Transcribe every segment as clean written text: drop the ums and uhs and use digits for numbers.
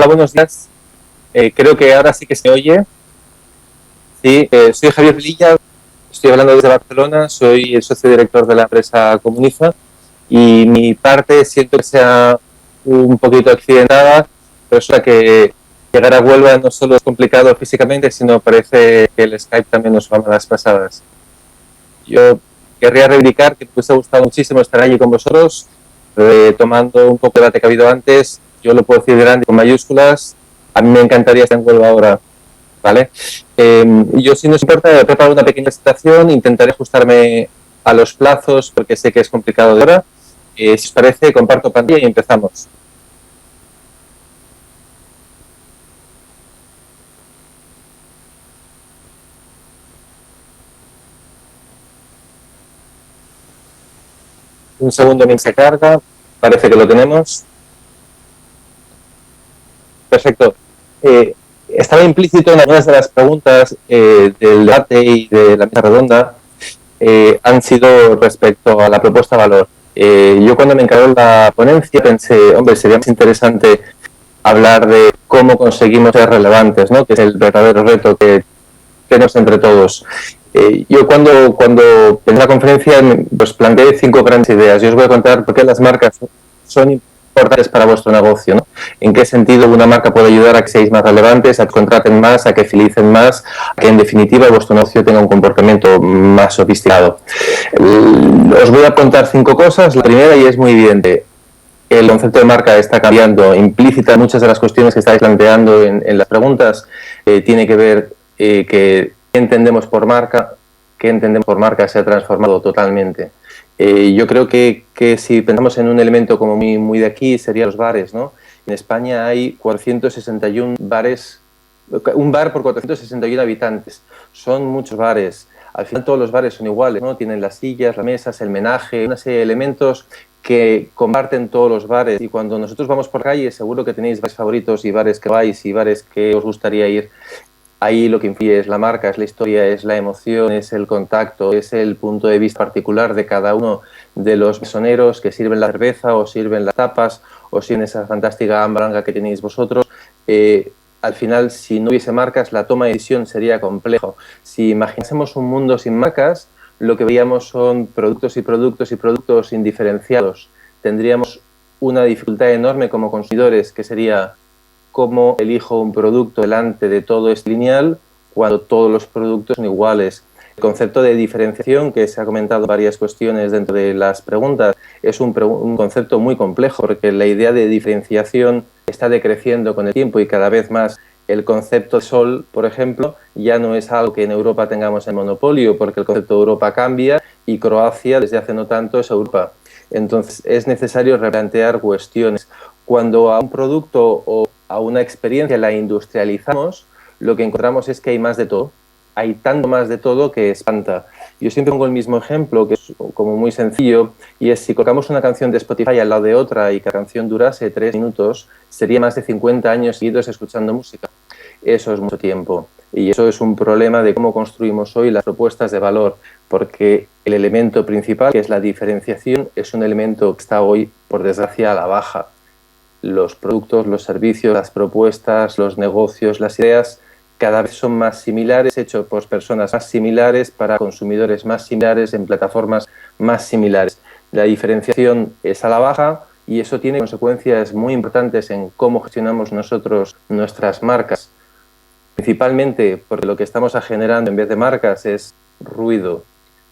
Hola, buenos días. Creo que ahora sí que se oye. Sí, soy Javier Lilla, estoy hablando desde Barcelona, soy el socio director de la empresa Comuniza y mi parte siento que sea un poquito accidentada, pero es que llegar a Huelva no solo es complicado físicamente, sino parece que el Skype también nos va a las pasadas. Yo querría reivindicar que me hubiese gustado muchísimo estar allí con vosotros, tomando un poco de debate que ha habido antes. Yo lo puedo decir grande con mayúsculas. A mí me encantaría estar en Huelva ahora, ¿vale? Yo, si no os importa, he preparado una pequeña presentación, intentaré ajustarme a los plazos porque sé que es complicado de ahora. Si os parece, comparto pantalla y empezamos. Un segundo mientras se carga. Parece que lo tenemos. Perfecto. Estaba implícito en algunas de las preguntas del debate y de la mesa redonda. Han sido respecto a la propuesta de valor. Yo cuando me encargó la ponencia pensé, hombre, sería más interesante hablar de cómo conseguimos ser relevantes, ¿no? Que es el verdadero reto que tenemos entre todos. Yo cuando pensé la conferencia pues planteé 5 grandes ideas. Yo os voy a contar por qué las marcas son importantes para vuestro negocio, ¿no? En qué sentido una marca puede ayudar a que seáis más relevantes, a que contraten más, a que fidelicen más, a que en definitiva vuestro negocio tenga un comportamiento más sofisticado. Os voy a contar 5 cosas. La primera, y es muy evidente, el concepto de marca está cambiando. Implícita muchas de las cuestiones que estáis planteando en las preguntas tiene que ver que qué entendemos por marca, se ha transformado totalmente. Yo creo que si pensamos en un elemento como muy de aquí, serían los bares, ¿no? En España hay 461 bares, un bar por 461 habitantes. Son muchos bares. Al final todos los bares son iguales, ¿no? Tienen las sillas, las mesas, el menaje, una serie de elementos que comparten todos los bares. Y cuando nosotros vamos por calle, seguro que tenéis bares favoritos y bares que vais y bares que os gustaría ir. Ahí lo que influye es la marca, es la historia, es la emoción, es el contacto, es el punto de vista particular de cada uno de los mesoneros que sirven la cerveza o sirven las tapas o sirven esa fantástica gamba que tenéis vosotros. Al final, si no hubiese marcas, la toma de decisión sería complejo. Si imaginásemos un mundo sin marcas, lo que veíamos son productos y productos y productos indiferenciados. Tendríamos una dificultad enorme como consumidores, que sería cómo elijo un producto delante de todo este lineal cuando todos los productos son iguales. El concepto de diferenciación, que se ha comentado varias cuestiones dentro de las preguntas, es un concepto muy complejo porque la idea de diferenciación está decreciendo con el tiempo y cada vez más. El concepto de sol, por ejemplo, ya no es algo que en Europa tengamos en monopolio porque el concepto de Europa cambia y Croacia desde hace no tanto es Europa. Entonces es necesario replantear cuestiones. Cuando a un producto o a una experiencia la industrializamos, lo que encontramos es que hay más de todo. Hay tanto más de todo que espanta. Yo siempre pongo el mismo ejemplo, que es como muy sencillo, y es si colocamos una canción de Spotify al lado de otra y que la canción durase 3 minutos, sería más de 50 años seguidos escuchando música. Eso es mucho tiempo. Y eso es un problema de cómo construimos hoy las propuestas de valor, porque el elemento principal, que es la diferenciación, es un elemento que está hoy, por desgracia, a la baja. Los productos, los servicios, las propuestas, los negocios, las ideas cada vez son más similares, hechos por personas más similares, para consumidores más similares, en plataformas más similares. La diferenciación es a la baja y eso tiene consecuencias muy importantes en cómo gestionamos nosotros nuestras marcas. Principalmente porque lo que estamos generando en vez de marcas es ruido.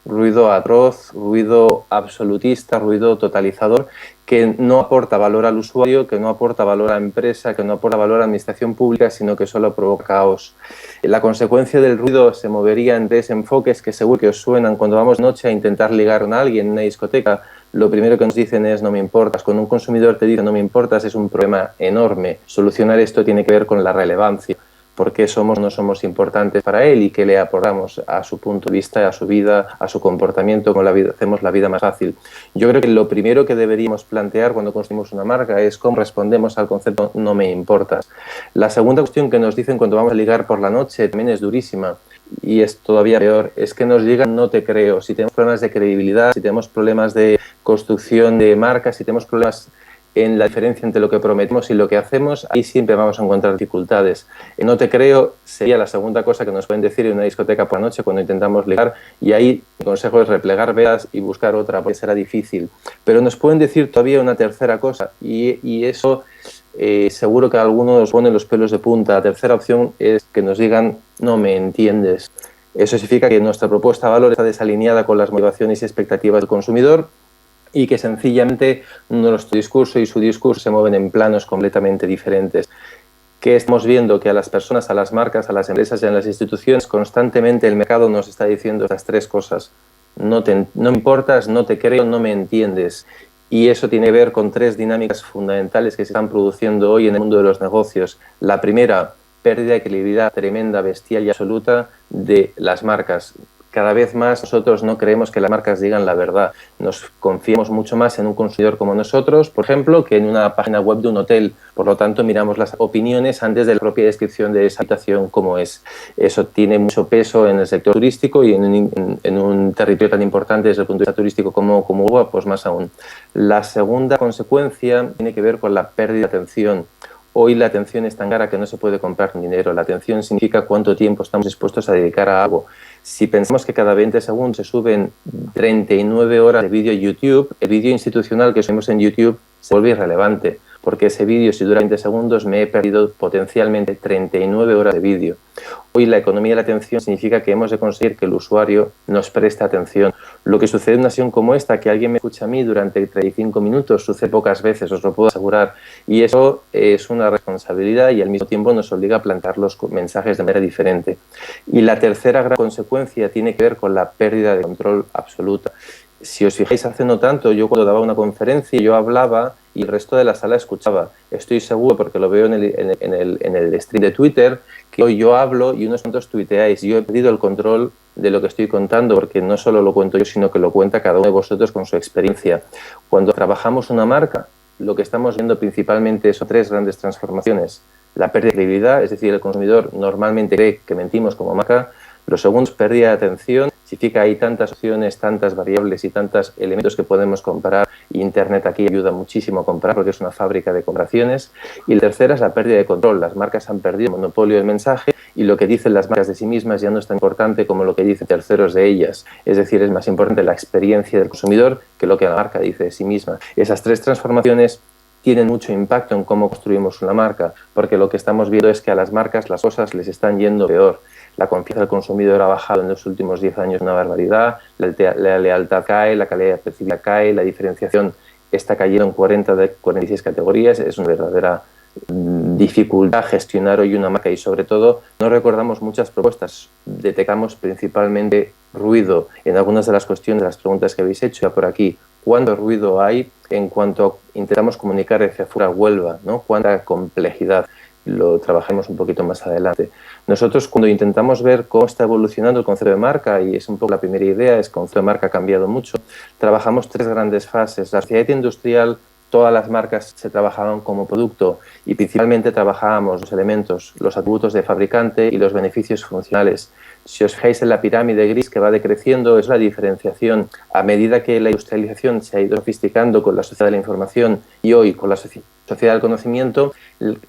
Ruido atroz, ruido absolutista, ruido totalizador, que no aporta valor al usuario, que no aporta valor a la empresa, que no aporta valor a la administración pública, sino que solo provoca caos. La consecuencia del ruido se movería en 3 enfoques que seguro que os suenan. Cuando vamos de noche a intentar ligar con alguien en una discoteca, lo primero que nos dicen es no me importas. Cuando un consumidor te dice no me importas, es un problema enorme. Solucionar esto tiene que ver con la relevancia. ¿Por qué somos o no somos importantes para él y qué le aportamos a su punto de vista, a su vida, a su comportamiento, cómo hacemos la vida más fácil? Yo creo que lo primero que deberíamos plantear cuando construimos una marca es cómo respondemos al concepto no me importas. La segunda cuestión que nos dicen cuando vamos a ligar por la noche también es durísima y es todavía peor, es que nos digan no te creo. Si tenemos problemas de credibilidad, si tenemos problemas de construcción de marcas, si tenemos problemas en la diferencia entre lo que prometemos y lo que hacemos, ahí siempre vamos a encontrar dificultades. No te creo sería la segunda cosa que nos pueden decir en una discoteca por la noche cuando intentamos ligar, y ahí mi consejo es replegar velas y buscar otra, porque será difícil. Pero nos pueden decir todavía una tercera cosa, y eso seguro que a algunos nos pone los pelos de punta. La tercera opción es que nos digan: no me entiendes. Eso significa que nuestra propuesta de valor está desalineada con las motivaciones y expectativas del consumidor, y que sencillamente nuestro discurso y su discurso se mueven en planos completamente diferentes. Que estamos viendo que a las personas, a las marcas, a las empresas y a las instituciones, constantemente el mercado nos está diciendo estas tres cosas: no me importas, no te creo, no me entiendes. Y eso tiene que ver con tres dinámicas fundamentales que se están produciendo hoy en el mundo de los negocios. La primera, pérdida de credibilidad tremenda, bestial y absoluta de las marcas. Cada vez más nosotros no creemos que las marcas digan la verdad. Nos confiamos mucho más en un consumidor como nosotros, por ejemplo, que en una página web de un hotel. Por lo tanto, miramos las opiniones antes de la propia descripción de esa habitación como es. Eso tiene mucho peso en el sector turístico, y en un territorio tan importante desde el punto de vista turístico como Cuba, pues más aún. La segunda consecuencia tiene que ver con la pérdida de atención. Hoy la atención es tan cara que no se puede comprar con dinero. La atención significa cuánto tiempo estamos dispuestos a dedicar a algo. Si pensamos que cada 20 segundos se suben 39 horas de vídeo en YouTube, el vídeo institucional que subimos en YouTube se vuelve irrelevante, porque ese vídeo, si dura 20 segundos, me he perdido potencialmente 39 horas de vídeo. Hoy la economía de la atención significa que hemos de conseguir que el usuario nos preste atención. Lo que sucede en una sesión como esta, que alguien me escucha a mí durante 35 minutos, sucede pocas veces, os lo puedo asegurar. Y eso es una responsabilidad, y al mismo tiempo nos obliga a plantear los mensajes de manera diferente. Y la tercera gran consecuencia tiene que ver con la pérdida de control absoluta. Si os fijáis, hace no tanto, yo cuando daba una conferencia, yo hablaba y el resto de la sala escuchaba. Estoy seguro, porque lo veo en el stream de Twitter, que hoy yo hablo y unos cuantos tuiteáis. Yo he perdido el control de lo que estoy contando, porque no solo lo cuento yo, sino que lo cuenta cada uno de vosotros con su experiencia. Cuando trabajamos una marca, lo que estamos viendo principalmente son tres grandes transformaciones. La pérdida de credibilidad, es decir, el consumidor normalmente cree que mentimos como marca. Lo segundo es pérdida de atención. Significa hay tantas opciones, tantas variables y tantos elementos que podemos comparar. Internet aquí ayuda muchísimo a comprar, porque es una fábrica de comparaciones. Y la tercera es la pérdida de control. Las marcas han perdido el monopolio del mensaje, y lo que dicen las marcas de sí mismas ya no es tan importante como lo que dicen terceros de ellas. Es decir, es más importante la experiencia del consumidor que lo que la marca dice de sí misma. Esas tres transformaciones tienen mucho impacto en cómo construimos una marca, porque lo que estamos viendo es que a las marcas las cosas les están yendo peor. La confianza del consumidor ha bajado en los últimos 10 años una barbaridad, la lealtad cae, la calidad percibida cae, la diferenciación está cayendo en 40 de 46 categorías. Es una verdadera dificultad gestionar hoy una marca, y sobre todo no recordamos muchas propuestas, detectamos principalmente ruido en algunas de las cuestiones, de las preguntas que habéis hecho por aquí. ¿Cuánto ruido hay en cuanto intentamos comunicar hacia afuera Huelva, ¿no? ¿Cuánta complejidad? Lo trabajaremos un poquito más adelante. Nosotros, cuando intentamos ver cómo está evolucionando el concepto de marca, y es un poco la primera idea, es que el concepto de marca ha cambiado mucho, trabajamos tres grandes fases. La sociedad industrial, todas las marcas se trabajaban como producto, y principalmente trabajábamos los elementos, los atributos de fabricante y los beneficios funcionales. Si os fijáis en la pirámide gris que va decreciendo, es la diferenciación. A medida que la industrialización se ha ido sofisticando con la sociedad de la información, y hoy con la sociedad del conocimiento,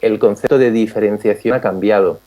el concepto de diferenciación ha cambiado.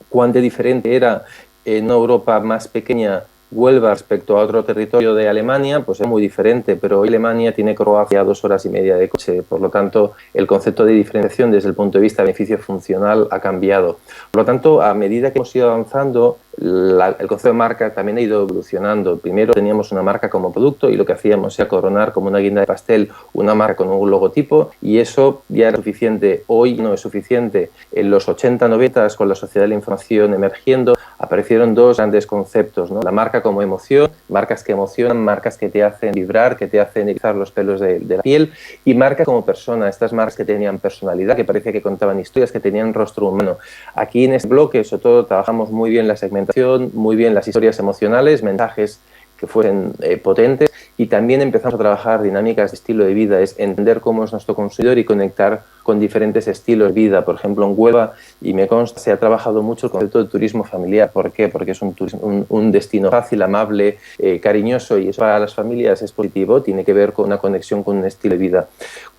Cuán diferente era en una Europa más pequeña Huelva respecto a otro territorio de Alemania, pues es muy diferente, pero hoy Alemania tiene Croacia a 2 horas y media de coche. Por lo tanto, el concepto de diferenciación desde el punto de vista de beneficio funcional ha cambiado. Por lo tanto, a medida que hemos ido avanzando, el concepto de marca también ha ido evolucionando. Primero teníamos una marca como producto, y lo que hacíamos era coronar como una guinda de pastel una marca con un logotipo, y eso ya era suficiente. Hoy no es suficiente. En los 80, 90, con la sociedad de la información emergiendo, aparecieron dos grandes conceptos, ¿no? La marca como emoción, marcas que emocionan, marcas que te hacen vibrar, que te hacen erizar los pelos de la piel, y marca como persona, estas marcas que tenían personalidad, que parecía que contaban historias, que tenían rostro humano. Aquí en este bloque, sobre todo, trabajamos muy bien la segmentación, muy bien las historias emocionales, mensajes que fuesen potentes, y también empezamos a trabajar dinámicas de estilo de vida, es entender cómo es nuestro consumidor y conectar con diferentes estilos de vida. Por ejemplo, en Huelva, y me consta, se ha trabajado mucho el concepto de turismo familiar. ¿Por qué? Porque es un destino fácil, amable, cariñoso, y eso para las familias es positivo, tiene que ver con una conexión con un estilo de vida.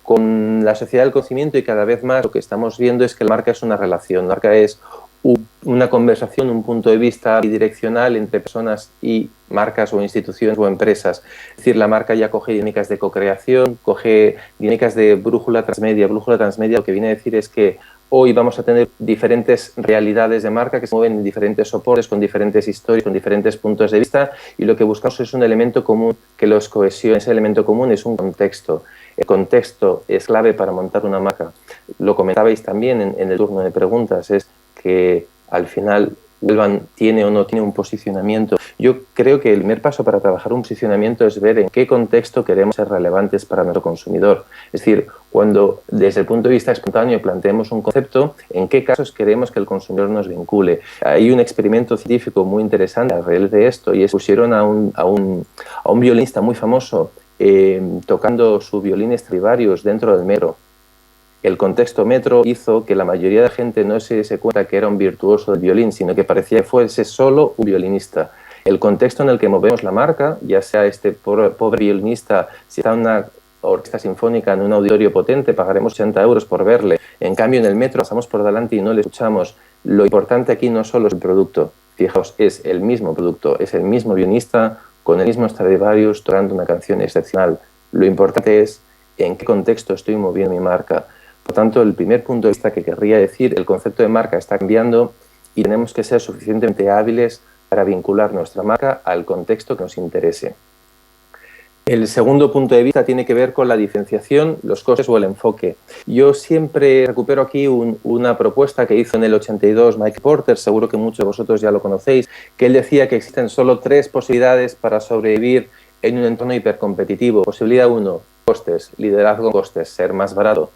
Con la sociedad del conocimiento, y cada vez más lo que estamos viendo es que la marca es una relación, la marca es una conversación, un punto de vista bidireccional entre personas y marcas o instituciones o empresas. Es decir, la marca ya coge dinámicas de co-creación, coge dinámicas de brújula transmedia. Brújula transmedia lo que viene a decir es que hoy vamos a tener diferentes realidades de marca que se mueven en diferentes soportes, con diferentes historias, con diferentes puntos de vista, y lo que buscamos es un elemento común que los cohesione. Ese elemento común es un contexto. El contexto es clave para montar una marca. Lo comentabais también en el turno de preguntas, es que al final Huelva tiene o no tiene un posicionamiento. Yo creo que el primer paso para trabajar un posicionamiento es ver en qué contexto queremos ser relevantes para nuestro consumidor. Es decir, cuando desde el punto de vista espontáneo planteemos un concepto, en qué casos queremos que el consumidor nos vincule. Hay un experimento científico muy interesante alrededor de esto, y es pusieron a un violinista muy famoso tocando su violín Stradivarius dentro del metro. El contexto metro hizo que la mayoría de la gente no se diese cuenta que era un virtuoso del violín, sino que parecía que fuese solo un violinista. El contexto en el que movemos la marca, ya sea este pobre violinista, si está en una orquesta sinfónica en un auditorio potente, pagaremos 80 euros por verle. En cambio, en el metro pasamos por delante y no le escuchamos. Lo importante aquí no solo es el producto, fijaos, es el mismo producto, es el mismo violinista con el mismo Stradivarius tocando una canción excepcional. Lo importante es en qué contexto estoy moviendo mi marca. Por tanto, el primer punto de vista que querría decir, el concepto de marca está cambiando y tenemos que ser suficientemente hábiles para vincular nuestra marca al contexto que nos interese. El segundo punto de vista tiene que ver con la diferenciación, los costes o el enfoque. Yo siempre recupero aquí una propuesta que hizo en el 82 Mike Porter, seguro que muchos de vosotros ya lo conocéis, que él decía que existen solo 3 posibilidades para sobrevivir en un entorno hipercompetitivo. Posibilidad 1, costes, liderazgo en costes, ser más barato.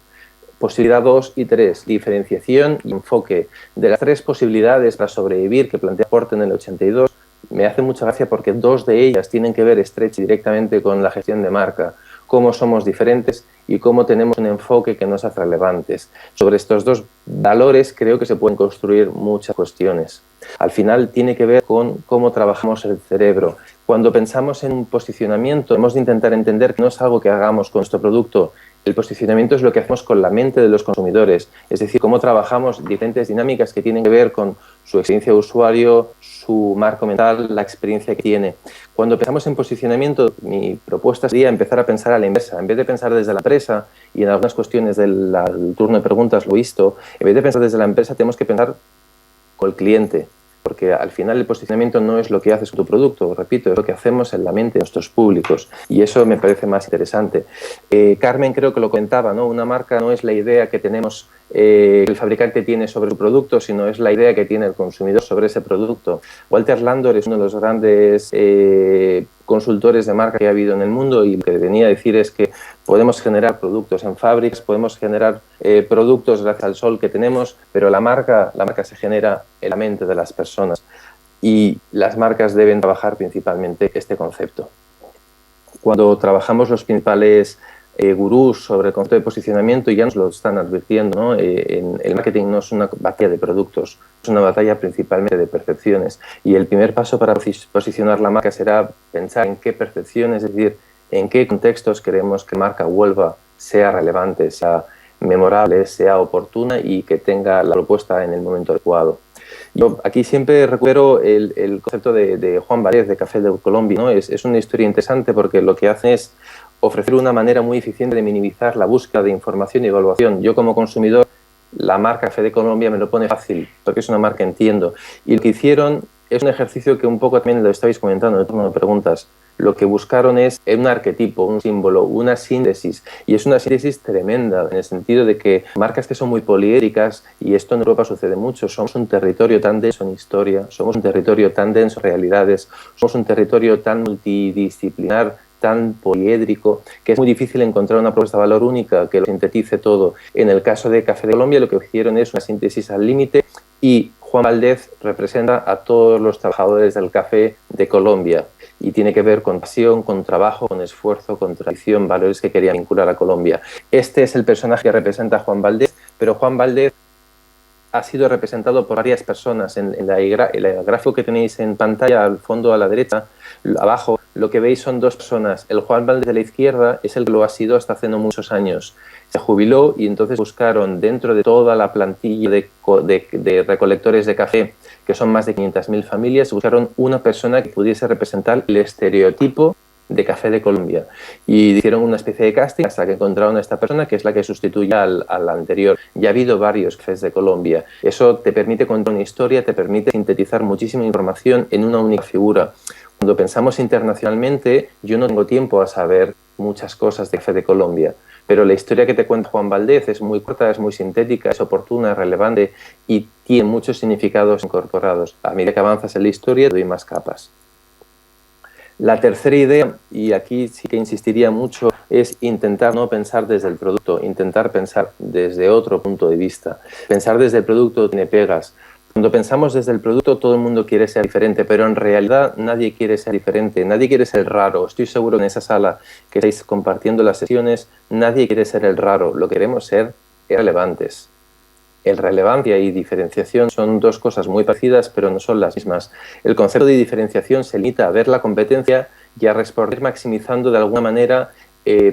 Posibilidad 2 y 3, diferenciación y enfoque. De las 3 posibilidades para sobrevivir que plantea Porter en el 82, me hace mucha gracia porque 2 de ellas tienen que ver estrecho y directamente con la gestión de marca, cómo somos diferentes y cómo tenemos un enfoque que nos hace relevantes. Sobre estos 2 valores creo que se pueden construir muchas cuestiones. Al final tiene que ver con cómo trabajamos el cerebro. Cuando pensamos en un posicionamiento, hemos de intentar entender que no es algo que hagamos con nuestro producto. El posicionamiento es lo que hacemos con la mente de los consumidores, es decir, cómo trabajamos diferentes dinámicas que tienen que ver con su experiencia de usuario, su marco mental, la experiencia que tiene. Cuando pensamos en posicionamiento, mi propuesta sería empezar a pensar a la inversa. En vez de pensar desde la empresa, y en algunas cuestiones del turno de preguntas lo he visto, en vez de pensar desde la empresa tenemos que pensar con el cliente. Porque al final el posicionamiento no es lo que haces con tu producto, repito, es lo que hacemos en la mente de nuestros públicos, y eso me parece más interesante. Carmen creo que lo comentaba, ¿no? Una marca no es la idea que tenemos, el fabricante tiene sobre su producto, sino es la idea que tiene el consumidor sobre ese producto. Walter Landor es uno de los grandes consultores de marca que ha habido en el mundo, y lo que venía a decir es que podemos generar productos en fábricas, podemos generar productos gracias al sol que tenemos, pero la marca se genera en la mente de las personas, y las marcas deben trabajar principalmente este concepto. Cuando trabajamos los principales gurús sobre el concepto de posicionamiento ya nos lo están advirtiendo, ¿no? El marketing no es una batalla de productos, es una batalla principalmente de percepciones, y el primer paso para posicionar la marca será pensar en qué percepciones, es decir, en qué contextos queremos que marca Huelva sea relevante, sea memorable, sea oportuna y que tenga la propuesta en el momento adecuado. Yo aquí siempre recupero el concepto de Juan Vallès de Café de Colombia, ¿no? Es una historia interesante porque lo que hace es ofrecer una manera muy eficiente de minimizar la búsqueda de información y evaluación. Yo como consumidor, la marca Café de Colombia me lo pone fácil porque es una marca que entiendo. Y lo que hicieron es un ejercicio que un poco también lo estabais comentando en el turno de preguntas. Lo que buscaron es un arquetipo, un símbolo, una síntesis, y es una síntesis tremenda en el sentido de que marcas que son muy poliédricas, y esto en Europa sucede mucho, somos un territorio tan denso en historia, somos un territorio tan denso en realidades, somos un territorio tan multidisciplinar, tan poliédrico, que es muy difícil encontrar una propuesta de valor única que lo sintetice todo. En el caso de Café de Colombia lo que hicieron es una síntesis al límite, y Juan Vallès representa a todos los trabajadores del café de Colombia. y tiene que ver con pasión, con trabajo, con esfuerzo, con tradición, valores que quería vincular a Colombia. Este es el personaje que representa a Juan Valdez, pero Juan Valdez ha sido representado por varias personas. En el gráfico que tenéis en pantalla, al fondo a la derecha, abajo, lo que veis son dos personas. El Juan Valdez de la izquierda es el que lo ha sido hasta hace no muchos años. Se jubiló y entonces buscaron dentro de toda la plantilla de recolectores de café, que son más de 500.000 familias, buscaron una persona que pudiese representar el estereotipo de café de Colombia. Y hicieron una especie de casting hasta que encontraron a esta persona, que es la que sustituye al anterior. Ya ha habido varios cafés de Colombia. Eso te permite contar una historia, te permite sintetizar muchísima información en una única figura. Cuando pensamos internacionalmente, yo no tengo tiempo a saber muchas cosas de café de Colombia, pero la historia que te cuenta Juan Valdez es muy corta, es muy sintética, es oportuna, es relevante y tiene muchos significados incorporados. A medida que avanzas en la historia, te doy más capas. La tercera idea, y aquí sí que insistiría mucho, es intentar no pensar desde el producto, intentar pensar desde otro punto de vista. Pensar desde el producto tiene pegas. Cuando pensamos desde el producto, todo el mundo quiere ser diferente, pero en realidad nadie quiere ser diferente, nadie quiere ser raro. Estoy seguro que en esa sala que estáis compartiendo las sesiones, nadie quiere ser el raro, lo queremos ser relevantes. El relevancia y diferenciación son dos cosas muy parecidas, pero no son las mismas. El concepto de diferenciación se limita a ver la competencia y a responder maximizando de alguna manera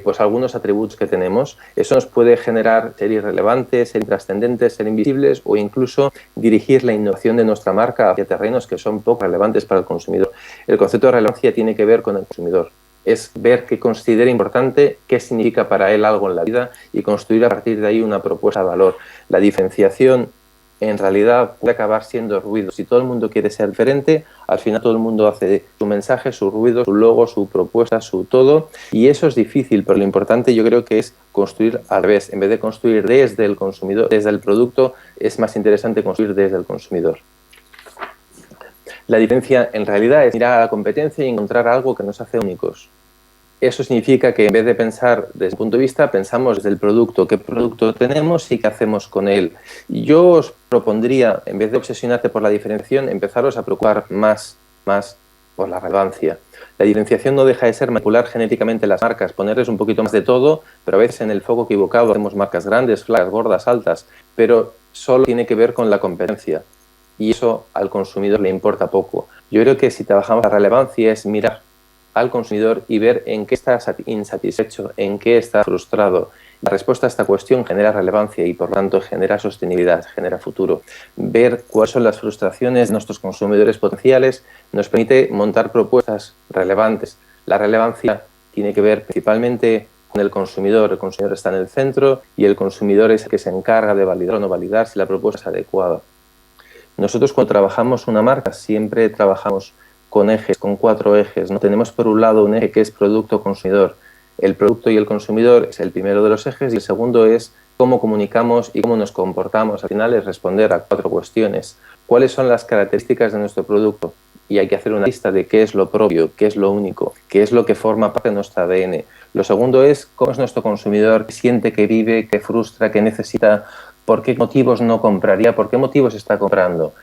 pues algunos atributos que tenemos. Eso nos puede generar ser irrelevantes, ser intrascendentes, ser invisibles o incluso dirigir la innovación de nuestra marca hacia terrenos que son poco relevantes para el consumidor. El concepto de relevancia tiene que ver con el consumidor. Es ver qué considera importante, qué significa para él algo en la vida y construir a partir de ahí una propuesta de valor. La diferenciación en realidad puede acabar siendo ruido. Si todo el mundo quiere ser diferente, al final todo el mundo hace su mensaje, su ruido, su logo, su propuesta, su todo, y eso es difícil, pero lo importante yo creo que es construir al revés. En vez de construir desde el consumidor, desde el producto, es más interesante construir desde el consumidor. La diferencia en realidad es mirar a la competencia y encontrar algo que nos hace únicos. Eso significa que en vez de pensar desde el punto de vista, pensamos desde el producto, qué producto tenemos y qué hacemos con él. Y yo os propondría, en vez de obsesionarte por la diferenciación, empezaros a preocupar más por la relevancia. La diferenciación no deja de ser manipular genéticamente las marcas, ponerles un poquito más de todo, pero a veces en el foco equivocado hacemos marcas grandes, flacas, gordas, altas, pero solo tiene que ver con la competencia. Y eso al consumidor le importa poco. Yo creo que si trabajamos la relevancia es mirar al consumidor y ver en qué está insatisfecho, en qué está frustrado. La respuesta a esta cuestión genera relevancia y, por tanto, genera sostenibilidad, genera futuro. Ver cuáles son las frustraciones de nuestros consumidores potenciales nos permite montar propuestas relevantes. La relevancia tiene que ver principalmente con el consumidor está en el centro y el consumidor es el que se encarga de validar o no validar si la propuesta es adecuada. Nosotros cuando trabajamos una marca siempre trabajamos con ejes, con 4 ejes. ¿No? Tenemos por un lado un eje que es producto-consumidor. El producto y el consumidor es el primero de los ejes y el segundo es cómo comunicamos y cómo nos comportamos. Al final es responder a 4 cuestiones. ¿Cuáles son las características de nuestro producto? Y hay que hacer una lista de qué es lo propio, qué es lo único, qué es lo que forma parte de nuestro ADN. Lo segundo es cómo es nuestro consumidor, qué siente, qué vive, qué frustra, qué necesita, por qué motivos no compraría, por qué motivos está comprando.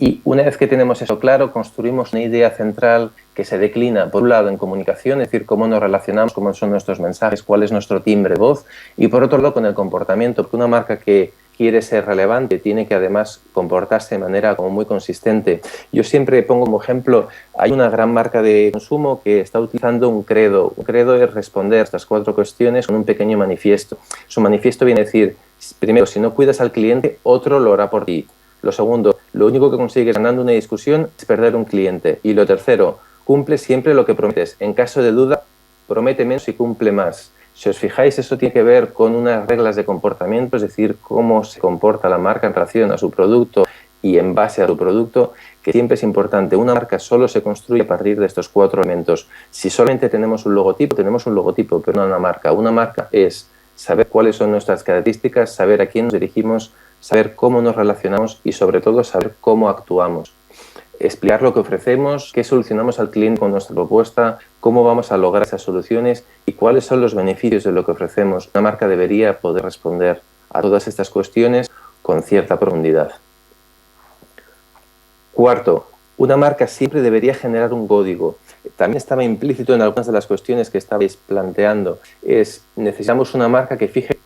Y una vez que tenemos eso claro, construimos una idea central que se declina, por un lado, en comunicación, es decir, cómo nos relacionamos, cómo son nuestros mensajes, cuál es nuestro timbre de voz, y por otro lado, con el comportamiento, porque una marca que quiere ser relevante tiene que además comportarse de manera como muy consistente. Yo siempre pongo como ejemplo, hay una gran marca de consumo que está utilizando un credo. Un credo es responder a estas 4 cuestiones con un pequeño manifiesto. Su manifiesto viene a decir, primero, si no cuidas al cliente, otro lo hará por ti. Lo segundo, lo único que consigues ganando una discusión es perder un cliente. Y lo tercero, cumple siempre lo que prometes. En caso de duda, promete menos y cumple más. Si os fijáis, eso tiene que ver con unas reglas de comportamiento, es decir, cómo se comporta la marca en relación a su producto y en base a su producto, que siempre es importante. Una marca solo se construye a partir de estos 4 elementos. Si solamente tenemos un logotipo, pero no una marca. Una marca es saber cuáles son nuestras características, saber a quién nos dirigimos, saber cómo nos relacionamos y, sobre todo, saber cómo actuamos. Explicar lo que ofrecemos, qué solucionamos al cliente con nuestra propuesta, cómo vamos a lograr esas soluciones y cuáles son los beneficios de lo que ofrecemos. Una marca debería poder responder a todas estas cuestiones con cierta profundidad. Cuarto, una marca siempre debería generar un código. también estaba implícito en algunas de las cuestiones que estabais planteando. Necesitamos una marca que fije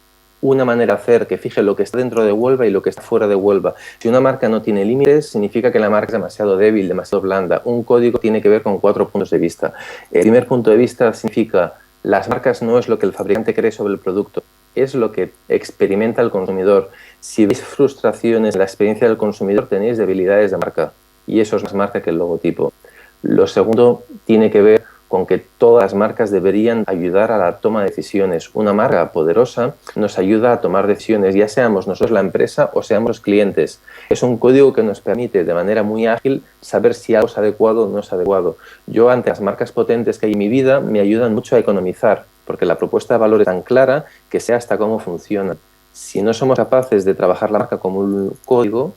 una manera de hacer, que fije lo que está dentro de Huelva y lo que está fuera de Huelva. Si una marca no tiene límites, significa que la marca es demasiado débil, demasiado blanda. Un código tiene que ver con 4 puntos de vista. El primer punto de vista significa las marcas no es lo que el fabricante cree sobre el producto, es lo que experimenta el consumidor. Si veis frustraciones en la experiencia del consumidor, tenéis debilidades de marca, y eso es más marca que el logotipo. Lo segundo tiene que ver con que todas las marcas deberían ayudar a la toma de decisiones. Una marca poderosa nos ayuda a tomar decisiones, ya seamos nosotros la empresa o seamos los clientes. Es un código que nos permite de manera muy ágil saber si algo es adecuado o no es adecuado. Yo, ante las marcas potentes que hay en mi vida, me ayudan mucho a economizar, porque la propuesta de valor es tan clara que sé hasta cómo funciona. Si no somos capaces de trabajar la marca como un código,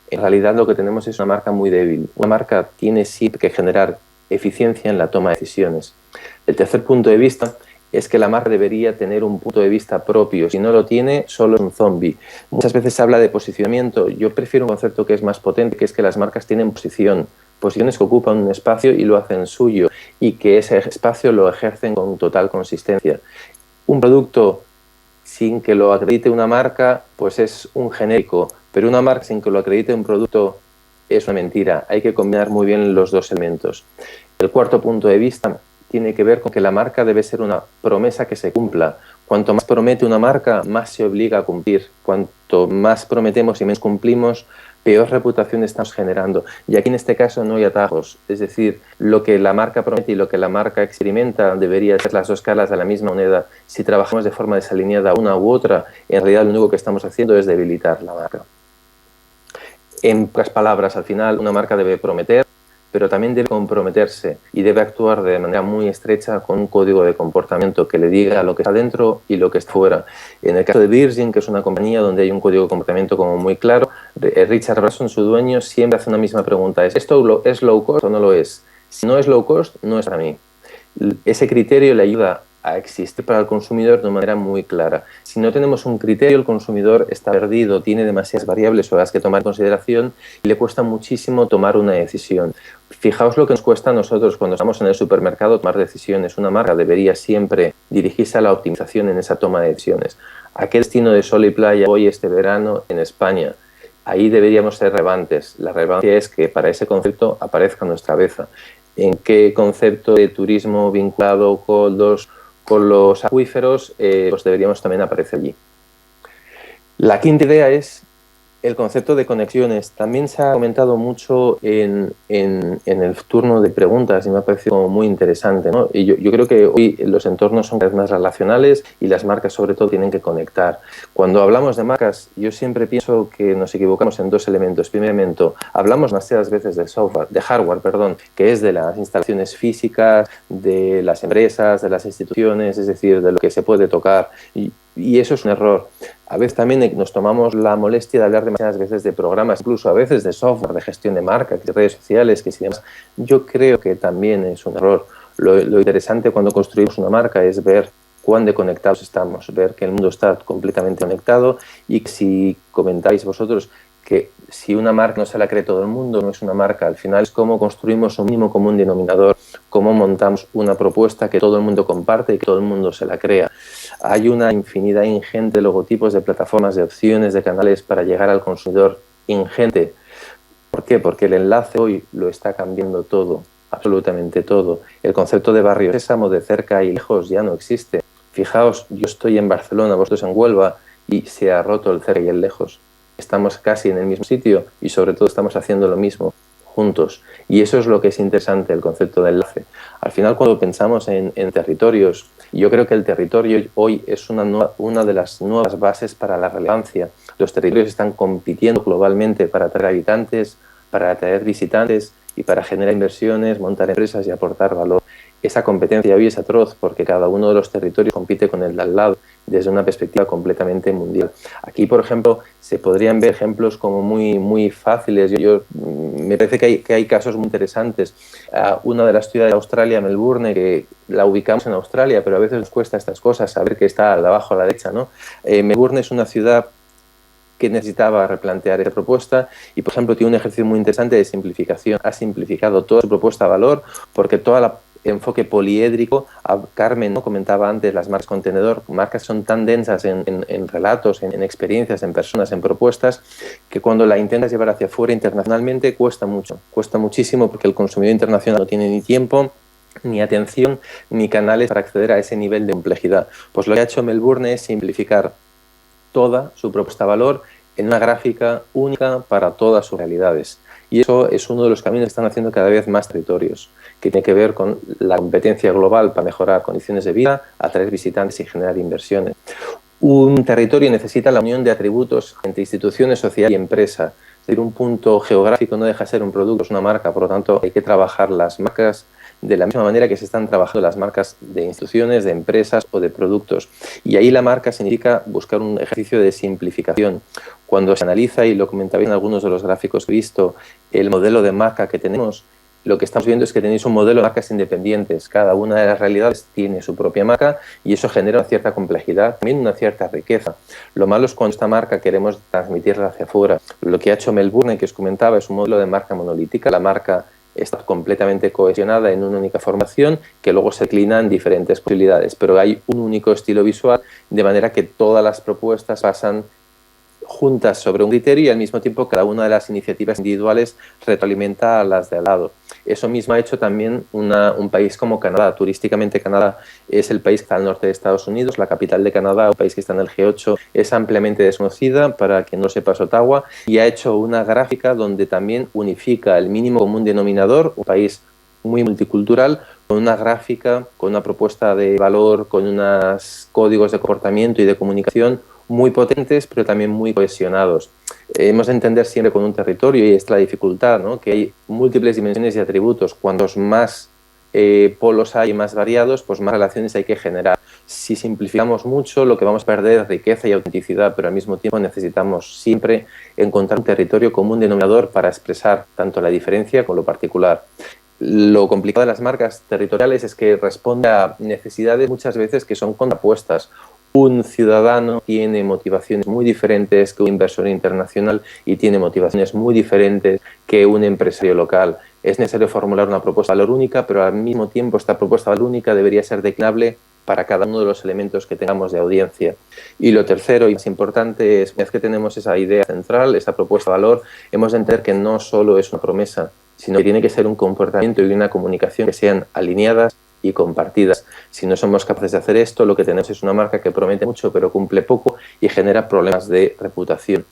en realidad lo que tenemos es una marca muy débil. Una marca tiene sí que generar eficiencia en la toma de decisiones. El tercer punto de vista es que la marca debería tener un punto de vista propio. Si no lo tiene, solo es un zombie. Muchas veces se habla de posicionamiento. Yo prefiero un concepto que es más potente, que es que las marcas tienen posición. Posiciones que ocupan un espacio y lo hacen suyo, y que ese espacio lo ejercen con total consistencia. Un producto sin que lo acredite una marca, pues es un genérico, pero una marca sin que lo acredite un producto es una mentira. Hay que combinar muy bien los dos elementos. El cuarto punto de vista tiene que ver con que la marca debe ser una promesa que se cumpla. Cuanto más promete una marca, más se obliga a cumplir. Cuanto más prometemos y menos cumplimos, peor reputación estamos generando. Y aquí en este caso no hay atajos. Es decir, lo que la marca promete y lo que la marca experimenta debería ser las dos caras de la misma moneda. Si trabajamos de forma desalineada una u otra, en realidad lo único que estamos haciendo es debilitar la marca. En pocas palabras, al final, una marca debe prometer, pero también debe comprometerse y debe actuar de manera muy estrecha con un código de comportamiento que le diga lo que está dentro y lo que está fuera. En el caso de Virgin, que es una compañía donde hay un código de comportamiento como muy claro, Richard Branson, su dueño, siempre hace una misma pregunta: ¿esto es low cost o no lo es? Si no es low cost, no es para mí. Ese criterio le ayuda a existir para el consumidor de una manera muy clara. Si no tenemos un criterio, el consumidor está perdido, tiene demasiadas variables sobre las que tomar en consideración y le cuesta muchísimo tomar una decisión. Fijaos lo que nos cuesta a nosotros cuando estamos en el supermercado tomar decisiones. Una marca debería siempre dirigirse a la optimización en esa toma de decisiones. ¿A qué destino de sol y playa voy este verano en España? Ahí deberíamos ser relevantes. La relevancia es que para ese concepto aparezca nuestra cabeza. ¿En qué concepto de turismo vinculado con los acuíferos pues deberíamos también aparecer allí? La quinta idea es el concepto de conexiones. También se ha comentado mucho en el turno de preguntas y me ha parecido como muy interesante, ¿no? Y yo creo que hoy los entornos son cada vez más relacionales y las marcas sobre todo tienen que conectar. Cuando hablamos de marcas, yo siempre pienso que nos equivocamos en dos elementos. Primer elemento, hablamos demasiadas veces de hardware, que es de las instalaciones físicas, de las empresas, de las instituciones, es decir, de lo que se puede tocar. Y eso es un error. A veces también nos tomamos la molestia de hablar demasiadas veces de programas, incluso a veces de software, de gestión de marca, de redes sociales, que si demás. Yo creo que también es un error. Lo interesante cuando construimos una marca es ver cuán desconectados estamos, ver que el mundo está completamente conectado y que si comentáis vosotros que si una marca no se la cree todo el mundo, no es una marca. Al final es cómo construimos un mínimo común denominador, cómo montamos una propuesta que todo el mundo comparte y que todo el mundo se la crea. Hay una infinidad ingente de logotipos, de plataformas, de opciones, de canales para llegar al consumidor ingente. ¿Por qué? Porque el enlace hoy lo está cambiando todo, absolutamente todo. El concepto de barrio sésamo, de cerca y lejos, ya no existe. Fijaos, yo estoy en Barcelona, vosotros en Huelva, y se ha roto el cerca y el lejos. Estamos casi en el mismo sitio y sobre todo estamos haciendo lo mismo juntos. Y eso es lo que es interesante, el concepto de enlace. Al final, cuando pensamos en territorios, yo creo que el territorio hoy es una de las nuevas bases para la relevancia. Los territorios están compitiendo globalmente para atraer habitantes, para atraer visitantes y para generar inversiones, montar empresas y aportar valor. Esa competencia hoy es atroz porque cada uno de los territorios compite con el de al lado desde una perspectiva completamente mundial. Aquí, por ejemplo, se podrían ver ejemplos como muy fáciles. Me parece que hay casos muy interesantes. Una de las ciudades de Australia, Melbourne, que la ubicamos en Australia, pero a veces nos cuesta estas cosas, saber que está abajo a la derecha, ¿no? Melbourne es una ciudad que necesitaba replantear esa propuesta y, por ejemplo, tiene un ejercicio muy interesante de simplificación. Ha simplificado toda su propuesta de valor porque todo el enfoque poliédrico, Carmen, ¿no?, comentaba antes, las marcas contenedor, marcas son tan densas en relatos, en experiencias, en personas, en propuestas, que cuando la intentas llevar hacia afuera internacionalmente cuesta mucho, cuesta muchísimo porque el consumidor internacional no tiene ni tiempo, ni atención, ni canales para acceder a ese nivel de complejidad. Pues lo que ha hecho Melbourne es simplificar toda su propuesta de valor en una gráfica única para todas sus realidades. Y eso es uno de los caminos que están haciendo cada vez más territorios, que tiene que ver con la competencia global para mejorar condiciones de vida, atraer visitantes y generar inversiones. Un territorio necesita la unión de atributos entre instituciones, sociedad y empresa. Es decir, un punto geográfico no deja de ser un producto, es una marca, por lo tanto hay que trabajar las marcas de la misma manera que se están trabajando las marcas de instituciones, de empresas o de productos. Y ahí la marca significa buscar un ejercicio de simplificación. Cuando se analiza, y lo comentaba en algunos de los gráficos que he visto, el modelo de marca que tenemos, lo que estamos viendo es que tenéis un modelo de marcas independientes. Cada una de las realidades tiene su propia marca y eso genera una cierta complejidad, también una cierta riqueza. Lo malo es cuando esta marca queremos transmitirla hacia afuera. Lo que ha hecho Melbourne, que os comentaba, es un modelo de marca monolítica. La marca está completamente cohesionada en una única formación que luego se declina en diferentes posibilidades, pero hay un único estilo visual, de manera que todas las propuestas pasan juntas sobre un criterio y al mismo tiempo cada una de las iniciativas individuales retroalimenta a las de al lado. Eso mismo ha hecho también un país como Canadá. Turísticamente Canadá es el país que está al norte de Estados Unidos, la capital de Canadá, un país que está en el G8, es ampliamente desconocida, para quien no sepa, es Ottawa, y ha hecho una gráfica donde también unifica el mínimo común denominador, un país muy multicultural, con una gráfica, con una propuesta de valor, con unos códigos de comportamiento y de comunicación muy potentes, pero también muy cohesionados. Hemos de entender siempre con un territorio, y esta es la dificultad, ¿no?, que hay múltiples dimensiones y atributos. Cuantos más polos hay más variados, pues más relaciones hay que generar. Si simplificamos mucho, lo que vamos a perder es riqueza y autenticidad, pero al mismo tiempo necesitamos siempre encontrar un territorio común denominador para expresar tanto la diferencia como lo particular. Lo complicado de las marcas territoriales es que responde a necesidades muchas veces que son contrapuestas. Un ciudadano tiene motivaciones muy diferentes que un inversor internacional y tiene motivaciones muy diferentes que un empresario local. Es necesario formular una propuesta de valor única, pero al mismo tiempo esta propuesta de valor única debería ser declinable para cada uno de los elementos que tengamos de audiencia. Y lo tercero y más importante es, una vez que tenemos esa idea central, esa propuesta de valor, hemos de entender que no solo es una promesa, sino que tiene que ser un comportamiento y una comunicación que sean alineadas y compartidas. Si no somos capaces de hacer esto, lo que tenemos es una marca que promete mucho pero cumple poco y genera problemas de reputación.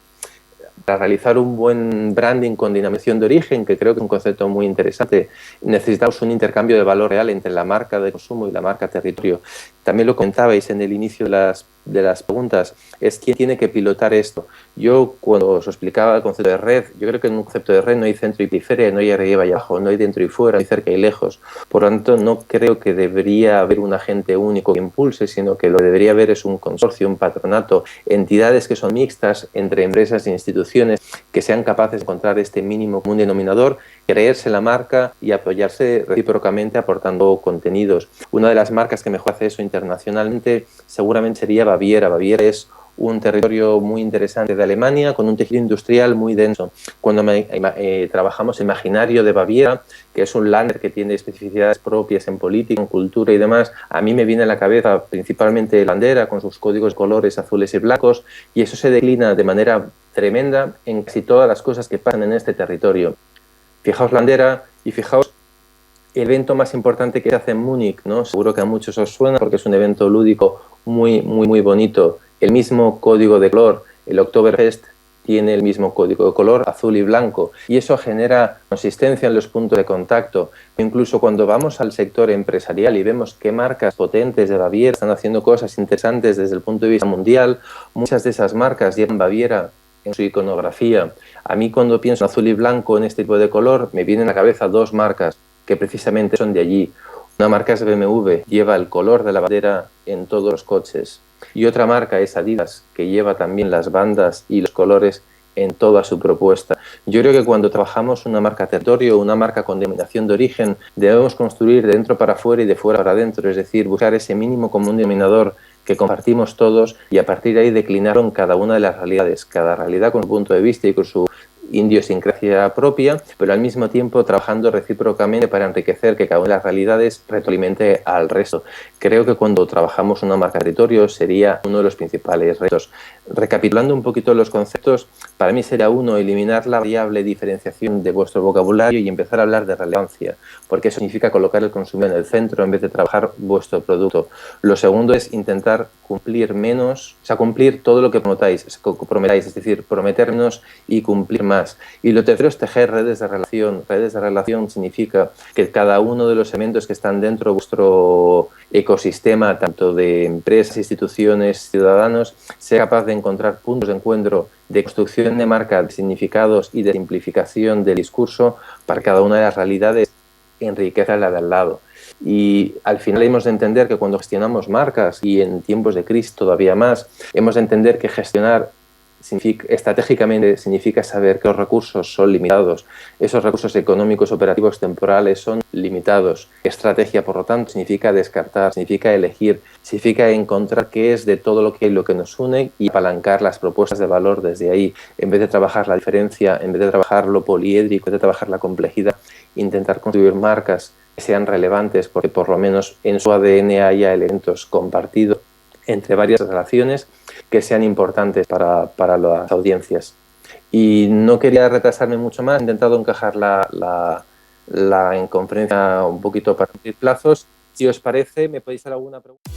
Para realizar un buen branding con denominación de origen, que creo que es un concepto muy interesante, necesitamos un intercambio de valor real entre la marca de consumo y la marca territorio. También lo comentabais en el inicio de las preguntas, es quién tiene que pilotar esto. Yo, cuando os explicaba el concepto de red, yo creo que en un concepto de red no hay centro y periferia, no hay arriba y abajo, no hay dentro y fuera, no hay cerca y lejos. Por lo tanto, no creo que debería haber un agente único que impulse, sino que lo que debería haber es un consorcio, un patronato, entidades que son mixtas entre empresas e instituciones que sean capaces de encontrar este mínimo común denominador, creerse la marca y apoyarse recíprocamente aportando contenidos. Una de las marcas que mejor hace eso internacionalmente seguramente sería Baviera. Baviera es un territorio muy interesante de Alemania con un tejido industrial muy denso. Cuando trabajamos Imaginario de Baviera, que es un Länder que tiene especificidades propias en política, en cultura y demás, a mí me viene a la cabeza principalmente la bandera con sus códigos de colores azules y blancos, y eso se declina de manera tremenda en casi todas las cosas que pasan en este territorio. Fijaos la bandera y fijaos el evento más importante que se hace en Múnich, ¿no? Seguro que a muchos os suena porque es un evento lúdico muy bonito. El mismo código de color, el Oktoberfest, tiene el mismo código de color, azul y blanco, y eso genera consistencia en los puntos de contacto. Incluso cuando vamos al sector empresarial y vemos qué marcas potentes de Baviera están haciendo cosas interesantes desde el punto de vista mundial, muchas de esas marcas llevan Baviera en su iconografía. A mí, cuando pienso en azul y blanco en este tipo de color, me vienen a la cabeza dos marcas que precisamente son de allí. Una marca es BMW, lleva el color de la bandera en todos los coches. Y otra marca es Adidas, que lleva también las bandas y los colores en toda su propuesta. Yo creo que cuando trabajamos una marca territorio, una marca con denominación de origen, debemos construir de dentro para afuera y de fuera para adentro, es decir, buscar ese mínimo común denominador que compartimos todos y a partir de ahí declinaron cada una de las realidades, cada realidad con su punto de vista y con su idiosincrasia propia, pero al mismo tiempo trabajando recíprocamente para enriquecer que cada una de las realidades retroalimente al resto. Creo que cuando trabajamos una marca de territorio sería uno de los principales retos. Recapitulando un poquito los conceptos, para mí sería uno, eliminar la variable diferenciación de vuestro vocabulario y empezar a hablar de relevancia, porque eso significa colocar el consumidor en el centro en vez de trabajar vuestro producto. Lo segundo es intentar cumplir menos, o sea, cumplir todo lo que prometáis, es decir, prometer menos y cumplir más. Y lo tercero es tejer redes de relación. Redes de relación significa que cada uno de los elementos que están dentro de vuestro ecosistema, tanto de empresas, instituciones, ciudadanos, sea capaz de encontrar puntos de encuentro de construcción de marca, de significados y de simplificación del discurso para cada una de las realidades enriquece a la de al lado. Y al final hemos de entender que cuando gestionamos marcas, y en tiempos de crisis todavía más, hemos de entender que gestionar estratégicamente significa saber que los recursos son limitados. Esos recursos económicos, operativos, temporales son limitados. Estrategia, por lo tanto, significa descartar, significa elegir, significa encontrar qué es de todo lo que nos une y apalancar las propuestas de valor desde ahí. En vez de trabajar la diferencia, en vez de trabajar lo poliédrico, en vez de trabajar la complejidad, intentar construir marcas que sean relevantes porque por lo menos en su ADN haya elementos compartidos entre varias relaciones que sean importantes para las audiencias. Y no quería retrasarme mucho más, he intentado encajar la conferencia un poquito para cumplir plazos. Si os parece, me podéis hacer alguna pregunta.